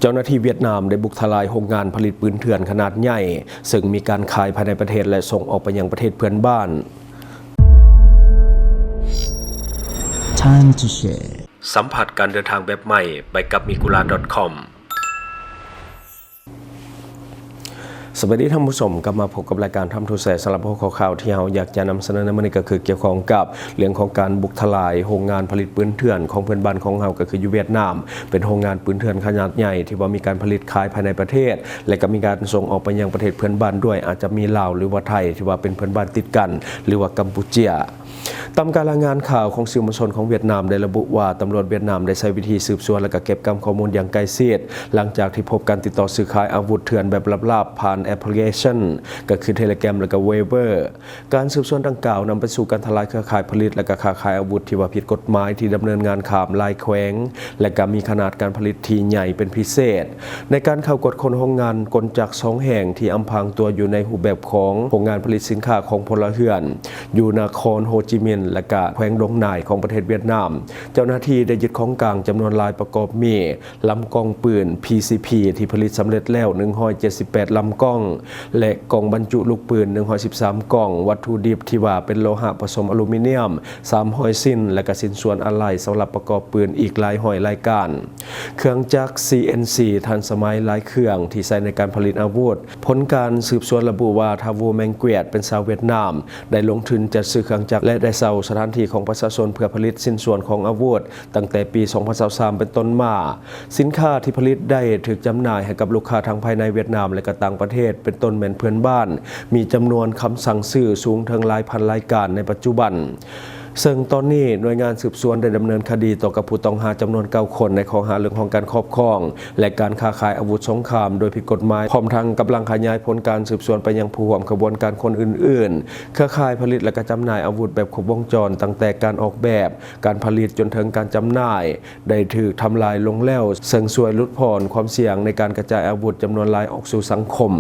จ้าหน้าที่เวียดนามได้บุกทลายโรงงานผลิตปืนเถื่อนขนาดใหญ่ซึ่งมีการขายภายในประเทศและส่งออกไปยังประเทศเพื่อนบ้าน Time to share สัมผัสการเดินทางแบบใหม่ไปกับmigula.com สวัสดีท่านผู้ชมกลับมาพบกับรายการทำทูแสสำหรับหัวข้อข่าวที่เราอยากจะนำเสนอในวันนี้ก็คือเกี่ยวข้องกับเรื่องของการบุกทลายโรงงานผลิตปืนเถื่อนของเพื่อนบ้านของเราก็คืออยู่เวียดนามเป็นโรงงานปืนเถื่อนขนาดใหญ่ที่ว่ามีการผลิตขายภายในประเทศและก็มีการส่งออกไปยังประเทศเพื่อนบ้านด้วยอาจจะมีลาวหรือว่าไทยที่ว่าเป็นเพื่อนบ้านติดกันหรือว่ากัมพูชาตามการรายงานข่าวของสื่อมวลชนของเวียดนามได้ระบุว่าตำรวจเวียดนามได้ใช้วิธีสืบสวนและก็เก็บข้อมูลอย่างใกล้ชิดหลังจากที่พบการติดต่อซื้อขายอาวุธเถื่อนแบบลับๆผ่านแอปพลิเคชันก็คือ Telegram และก็ Viber การสืบสวนดังกล่าวนำไปสู่การทลายเครือข่ายผลิตและก็ค้าขายอาวุธที่ว่าผิดกฎหมายที่ดำเนินงานข้ามลายแขวงและก็มีขนาดการผลิตที่ใหญ่เป็นพิเศษในการเข้ากดค้นโรงงานกลจักร2แห่งที่อำพรางตัวอยู่ในรูปแบบของโรงงานผลิตสินค้าของพลเรือนอยู่นครโฮจิมินห์และก็แขวงดงนายของประเทศเวียดนามเจ้าหน้าที่ได้ยึดของกลางจำนวนลายประกอบมีลำกล้องปืน PCP ที่ผลิตสำเร็จแล้ว178ลำกล้องและกล่องบรรจุลูกปืน113กล่องวัตถุดิบที่ว่าเป็นโลหะผสมอลูมิเนียม300สิ้นและก็สิ้นส่วนอะไหล่สำหรับประกอบปืนอีกหลายร้อยรายการเครื่องจักร CNC ทันสมัยหลายเครื่องที่ใช้ในการผลิตอาวุธผลการสืบสวนระบุว่าทาวูแมงเกวียดเป็นชาวเวียดนามได้ลงทุนจัดซื้อเครื่องจักรและได้เช่าสถานที่ของประชาชนเพื่อผลิตสิ้นส่วนของอาวุธตั้งแต่ปี 2023 เป็นต้นมาสินค้าที่ผลิตได้ถูกจำหน่ายให้กับลูกค้าทั้งภายในเวียดนามและก็ต่างประเทศเป็นต้นแม่นเพื่อนบ้านมีจำนวนคำสั่งซื้อสูงถึงหลายพันรายการในปัจจุบันซึ่งตอนนี้หน่วยงานสืบสวนได้ดำเนินคดีต่อกับผู้ต้องหาจำนวน9คนในข้อหาเรื่องของการครอบครองและการค้าขายอาวุธสงครามโดยผิดกฎหมายพร้อมทั้งกำลังขยายผลการสืบสวนไปยังผู้ร่วมขบวนการคนอื่นๆเครือข่ายผลิตและก็จำหน่ายอาวุธแบบครบวงจรตั้งแต่การออกแบบการผลิตจนถึงการจำหน่ายได้ถูกทำลายลงแล้วซึ่งช่วยลดผ่อนความเสี่ยงในการกระจายอาวุธจำนวนหลายออกสู่สังคม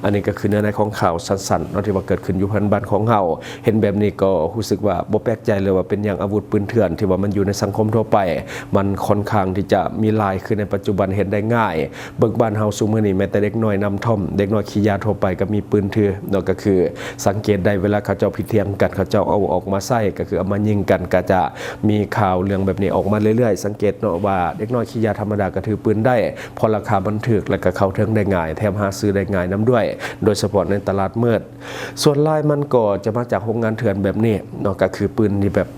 อันนี้ก็คือเนื้อในของข่าวสั้นๆที่ว่าเกิดขึ้นอยู่ภายในบ้านของเฮาเห็นแบบนี้ก็รู้สึกว่าบ่แปลกใจเลยว่าเป็นอย่างอาวุธปืนเถื่อนที่ว่ามันอยู่ในสังคมทั่วไปมันค่อนข้างที่จะมีลายคือในปัจจุบันเห็นได้ง่ายเบิกบ้านเฮาซุมื้อนี้แม้แต่เด็กน้อยนำท่อมเด็กน้อยขี้ยาทั่วไปก็มีปืนเถื่อนนั่นก็คือสังเกตได้เวลาเขาเจ้าพิเทียงกันเขาเจ้าเอาออกมาใส่ก็คือเอามายิงกันก็จะมีข่าวเรื่องแบบนี้ออกมาเรื่อยๆสังเกตเนาะว่าเด็กน้อยขี้ยาธรรมดาก็ถือปืนได้พอราคามันถูกแล้วก็เข้าถึงได้ง่ายแถมหาซื้อได้ง่ายนํด้วยโดยเฉพาะในตลาดมืดส่วนลายมันก็จะมาจากโรงงานเถื่อนแบบนี้เนาะก็คือปืนที่แบบ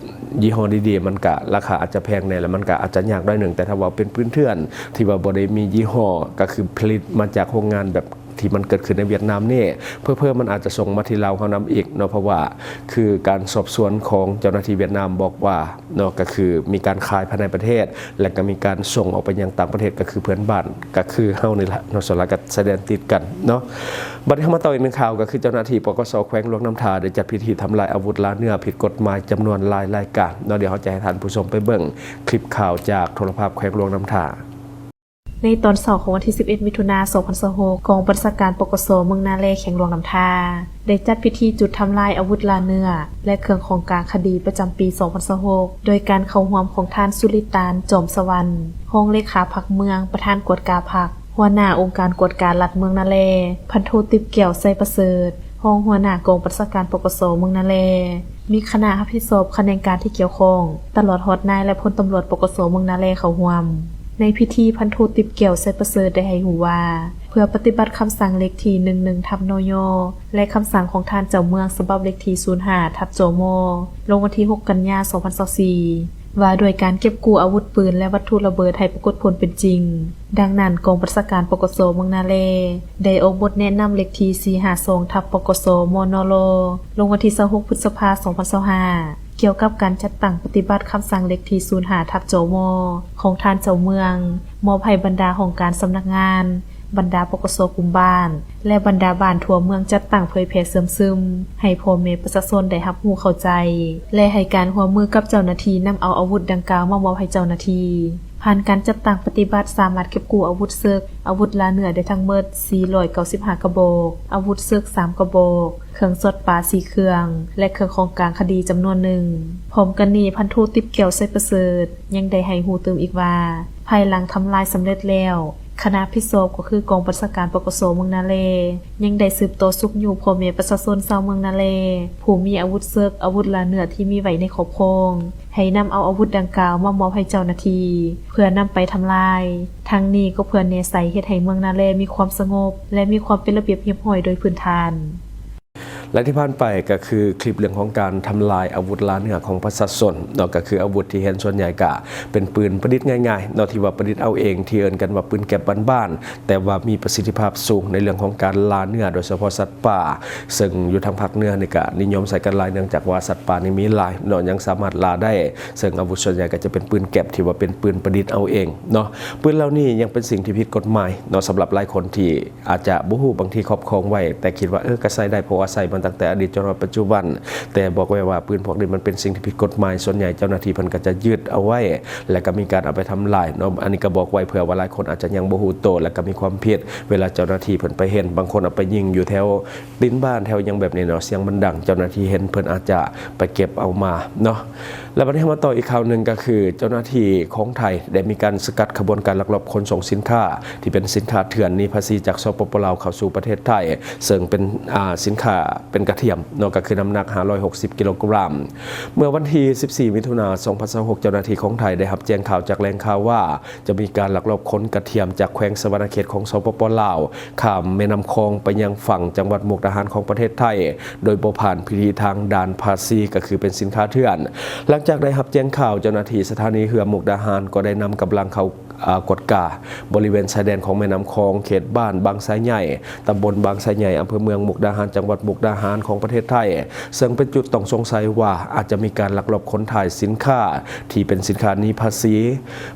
ยี่ห้อดีๆมันก็ราคาอาจจะแพงแน่แล้วมันก็อาจจะยากได้หนึ่งแต่ถ้าว่าเป็นปืนเถื่อนที่ว่าบ่ได้มียี่ห้อก็คือผลิตมาจากโรงงานแบบที่มันเกิดขึ้นในเวียดนามนี่เพื่อมันอาจจะส่งมาที่เราเขานำอีกเนาะเพราะว่าคือการสอบสวนของเจ้าหน้าที่เวียดนามบอกว่าเนาะก็คือมีการขายภายในประเทศและก็มีการส่งออกไปยังต่างประเทศก็คือเพื่อนบ้านก็คือเฮานี่แหละเนาะส่วนหลายก็แสดงติดกันเนาะบัดนี้มาต่ออีกหนึ่งข่าวก็คือเจ้าหน้าที่ปกส.แขวงหลวงน้ำทาได้จัดพิธีทำลายอาวุธล้าเนื้อผิดกฎหมายจำนวนหลายรายการเนาะเดี๋ยวเขาจะให้ท่านผู้ชมไปเบิ่งคลิปข่าวจากโทรภาพแขวงหลวงน้ำทาในตอนเสาร์ของวันที่ 11 มิถุนายน 2026กองบัญชาการปกส.เมืองนาเลแขวงหลวงน้ำทาได้จัดพิธีจุดทำลายอาวุธลาเนื้อและเครื่องของกลางคดีประจำปี 2026โดยการเข้าร่วมของท่านสุริตานจอมสวรรค์รองเลขาพรรคเมืองประธานกวดกาพรรคหัวหน้าองค์การกวดการรัฐเมืองนาเลพันโทติบเกี่ยวไซประเสริฐรองหัวหน้ากองบัญชาการปกส.เมืองนาเลมีคณะรับผิดชอบแขนงการที่เกี่ยวข้องตลอดฮอดนายและพลตำรวจปกส.เมืองนาเลเข้าร่วมในพิธีพันโทติบเกี่ยวไซประเสริฐได้ให้หูว่าเพื่อปฏิบัติคำสั่งเลขที่11/นย.และคำสั่งของท่านเจ้าเมืองฉบับเลขที่05/จม.ลงวันที่6 กันยายน 2024ว่าด้วยการเก็บกู้อาวุธปืนและวัตถุระเบิดให้ปรากฏผลเป็นจริงดังนั้นกองบัญชาการปกส.เมืองนาเลได้ออกบทแนะนำเลขที่452/ปกส.มนลลงวันที่26 พฤษภาคม 2025เกี่ยวกับการจัดตั้งปฏิบัติคำสั่งเลขที่05/จม.ของท่านเจ้าเมืองมอบให้บรรดาองค์การสำนักงานบรรดาปกส.กลุ่มบ้านและบรรดาบ้านทั่วเมืองจัดตั้งเผยแพร่เสื่อมซึมให้พ่อแม่ประชาชนได้รับรู้เข้าใจและให้การร่วมมือกับเจ้าหน้าที่นำเอาอาวุธดังกล่าวมามอบให้เจ้าหน้าที่ผ่านการจัดตั้งปฏิบัติสามารถเก็บกู้อาวุธซึกอาวุธลาเนื้อได้ทั้งหมด495กระบอกอาวุธซึก3กระบอกเครื่องสดปลา4เครื่องและเครื่องของกลางคดีจำนวนหนึ่งพร้อมกันนี้พันโทติบเกี่ยวไซประเสริฐยังได้ให้ฮู้เติมอีกว่าภายหลังทำลายสำเร็จแล้ว คณะพิศวก็คือกองบัญชาการปกสเมืองนาเลยังได้สืบโตสุกอยู่พ่อแม่ประชาชนชาวเมืองนาเลผู้มีอาวุธซึกอาวุธลาเนื้อที่มีไว้ในครอบครองให้นำเอาอาวุธดังกล่าวมามอบให้เจ้าหน้าที่เพื่อนำไปทำลายทั้งนี้ก็เพื่อเนใสเฮ็ดให้เมืองนาเลมีความสงบและมีความเป็นระเบียบเรียบร้อยโดยพื้นฐานและที่ผ่านไปก็คือคลิปเรื่องของการทำลายอาวุธล้าเนื้อของประชาชนนอกก็คืออาวุธที่เห็นส่วนใหญ่ก็เป็นปืนประดิษฐ์ง่ายๆนอกที่ว่าประดิษฐ์เอาเองที่เอิ้นกันว่าปืนแก็บบ้านๆแต่ว่ามีประสิทธิภาพสูงในเรื่องของการล่าเนื้อโดยเฉพาะสัตว์ป่าซึ่งอยู่ทางภาคเหนือนี่ก็นิยมใช้กันหลายเนื่องจากว่าสัตว์ป่านี่มีหลายเนาะยังสามารถล่าได้ซึ่งอาวุธส่วนใหญ่ก็จะเป็นปืนแก็บที่ว่าเป็นปืนประดิษฐ์เอาเองเนาะปืนเหล่านี้ยังเป็นสิ่งที่ผิดกฎหมายเนาะสำหรับหลายคนที่อาจจะบ่ฮู้บางทีครอบครองไว้แต่คิดว่าก็ใช้ได้เพราะว่าใช้มันตั้งแต่อดีตจนปัจจุบันแต่บอกไว้ว่าปืนพวกนี้มันเป็นสิ่งที่ผิดกฎหมายส่วนใหญ่เจ้าหน้าที่เพิ่นก็จะยึดเอาไว้และก็มีการเอาไปทำลายเนาะอันนี้ก็บอกไว้เผื่อว่าหลายคนอาจจะยังบ่ฮู้โตและก็มีความผิดเวลาเจ้าหน้าที่เพิ่นไปเห็นบางคนเอาไปยิงอยู่แถวดินบ้านแถวยังแบบนี้เนาะเสียงมันดังเจ้าหน้าที่เห็นเพิ่นอาจจะไปเก็บเอามาเนาะแล้ววันนี้มาต่ออีกข่าวนึงก็คือเจ้าหน้าที่ของไทยได้มีการสกัดขบวนการลักลอบขนส่งสินค้าที่เป็นสินค้าเถื่อนหนีภาษีจากสปปลาวเข้าสู่ประเทศไทยซึ่งเป็นสินค้าเป็นกระเทียมเนาะก็คือน้ำหนัก560กิโลกรัมเมื่อวันที่14มิถุนายน2026เจ้าหน้าที่ของไทยได้รับแจ้งข่าวจากแหล่งข่าวว่าจะมีการลักลอบขนกระเทียมจากแขวงสวรรณเขตของสปปลาวข้ามแม่น้ำคลองไปยังฝั่งจังหวัดมุกดาหารของประเทศไทยโดยบ่ผ่านพิธีทางด่านภาษีก็คือเป็นสินค้าเถื่อนหลังจากได้รับแจ้งข่าวเจ้าหน้าที่สถานีเรือมุกดาหารก็ได้นำกำลังเข้ากดกาบริเวณชายแดนของแม่น้ำคลองเขตบ้านบางไซใหญ่ตำบลบางไซใหญ่อำเภอเมืองมุกดาหารจังหวัดมุกดาหารของประเทศไทยซึ่งเป็นจุดต้องสงสัยว่าอาจจะมีการลักลอบขนถ่ายสินค้าที่เป็นสินค้าหนีภาษี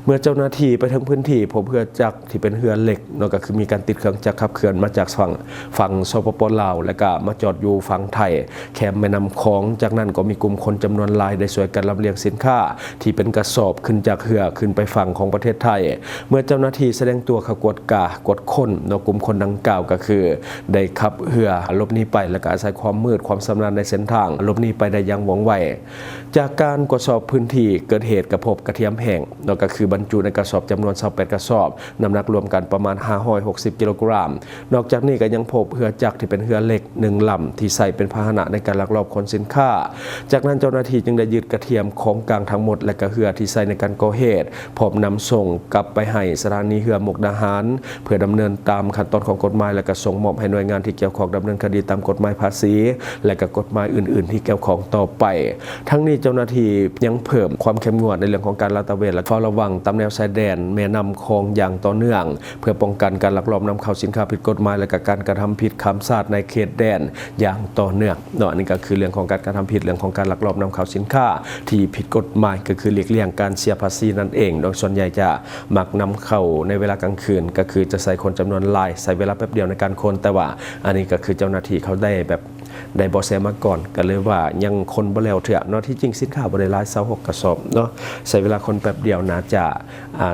เมื่อเจ้าหน้าที่ไปถึงพื้นที่พบเรือจักรที่เป็นเรือเหล็กนอกก็คือมีการติดเครื่องจักรขับเคลื่อนมาจากฝั่งสปปลาวและก็มาจอดอยู่ฝั่งไทยแคมแม่น้ำคลองจากนั้นก็มีกลุ่มคนจำนวนหลายได้ช่วยกันลำเลียงสินค้าที่เป็นกระสอบขึ้นจากเรือขึ้นไปฝั่งของประเทศไทยเมื่อเจ้าหน้าที่แสดงตัวเข้ากดกดค้นเนาะกลุ่มคนดังกล่าวก็คือได้ขับเรือหลบหนีไปและก็อาศัยความมืดความชำนาญในเส้นทางหลบหนีไปได้อย่างว่องไวจากการตรวจสอบพื้นที่เกิดเหตุกระพบกระเทียมแห้งเนาะก็คือบรรจุในกระสอบจำนวน28กระสอบน้ำหนักรวมกันประมาณ560กิโลกรัมนอกจากนี้ก็ยังพบเรือจักรที่เป็นเรือเหล็ก1ลำที่ใส่เป็นพาหนะในการลักลอบขนสินค้าจากนั้นเจ้าหน้าที่จึงได้ยึดกระเทียมของกลางทั้งหมดและก็เรือที่ใส่ในการก่อเหตุพร้อมนำส่งกลับไปให้สถานีเรือมุกดาหารเพื่อดำเนินตามขั้นตอนของกฎหมายและก็ส่งมอบให้หน่วยงานที่เกี่ยวข้องดำเนินคดีตามกฎหมายภาษีและก็กฎหมายอื่นๆที่เกี่ยวข้องต่อไปทั้งนี้เจ้าหน้าที่ยังเพิ่มความเข้มงวดในเรื่องของการลาดตระเวนและเฝ้าระวังตามแนวชายแดนแม่น้ำคลองอย่างต่อเนื่องเพื่อป้องกันการลักลอบนำเข้าสินค้าผิดกฎหมายและก็การกระทำผิดข้ามชาติในเขตแดนอย่างต่อเนื่องเนาะนี่ก็คือเรื่องของการกระทำผิดเรื่องของการลักลอบนำเข้าสินค้าที่ผิดกฎหมายก็คือหลีกเลี่ยงการเสียภาษีนั่นเองโดยส่วนใหญ่จะมักนำเข้าในเวลากลางคืนก็คือจะใส่คนจำนวนหลายใส่เวลาแป๊บเดียวในการคนแต่ว่าอันนี้ก็คือเจ้าหน้าที่เขาได้แบบได้บอแซมาก่อนก็เลยว่ายังคนบ่แล้วเถอะเนาะที่จริงสินค้าบ่ได้หลาย26กระสอบเนาะใช้เวลาคนแป๊บเดียวน่าจะ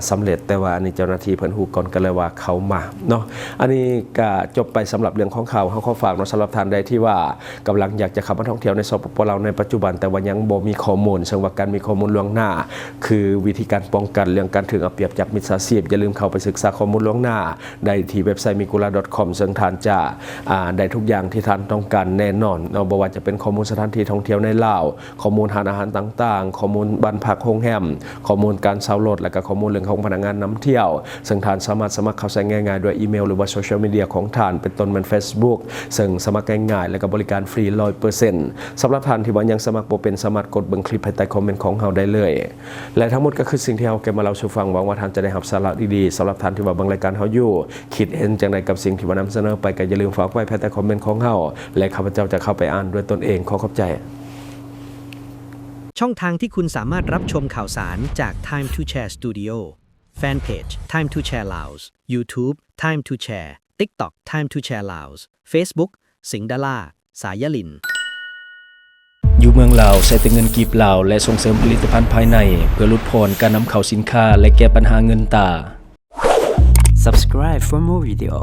สำเร็จแต่ว่าอันนี้เจ้าหน้าที่เพิ่นฮู้ก่อนก็เลยว่าเขามาเนาะอันนี้ก็จบไปสำหรับเรื่องของข่าวเฮาขอฝากเนาะสำหรับท่านใดที่ว่ากำลังอยากจะเข้ามาท่องเที่ยวในสปปลาวในปัจจุบันแต่ว่ายังบ่มีข้อมูลซึ่งว่าการมีข้อมูลล่วงหน้าคือวิธีการป้องกันเรื่องการถูกเอาเปรียบจากมิจฉาชีพอย่าลืมเข้าไปศึกษาข้อมูลล่วงหน้าได้ที่เว็บไซต์ mikula.com ซึ่งท่านจะได้ทุกอย่างที่ท่านต้องการแน่นอนเนาะบ่ว่าจะเป็นข้อมูลสถานที่ท่องเที่ยวในลาวข้อมูลทานอาหารต่างๆข้อมูลบ้านพักโรงแรมข้อมูลการเช่ารถและก็ข้อมูลเรื่องของพนักงานนำเที่ยวซึ่งท่านสามารถสมัครเข้าใช้ง่ายๆด้วยอีเมลหรือว่าโซเชียลมีเดียของท่านเป็นต้นเป็น Facebook ซึ่งสมัครง่ายๆและก็บริการฟรี 100% สำหรับท่านที่ว่ายังสมัครบ่เป็นสามารถกดเบิ่งคลิปภายใต้คอมเมนต์ของเฮาได้เลยและทั้งหมดก็คือสิ่งที่เฮาเก็บมาเล่าสู่ฟังหวังว่าท่านจะได้รับสาระดีๆสำหรับท่านที่ว่าเบิ่งรายการเฮาอยู่คิดเห็นจังไดกับสิ่งที่ว่านำเสนอไปก็อย่าลืมฝากไว้ภายใต้คอมเมนต์ของเฮาและข้าพเจ้าจะเข้าไปอ่านด้วยตนเองขอบใจช่องทางที่คุณสามารถรับชมข่าวสารจาก Time to Share Studio Fanpage Time to Share Laos YouTube Time to Share TikTok Time to Share Laos Facebook สิงห์ดาราสายลินอยู่เมืองลาวใช้แต่เงินกีบลาวและส่งเสริมผลิตภัณฑ์ภายในเพื่อลดพรการนำเข้าสินค้าและแก้ปัญหาเงินตา Subscribe for more video.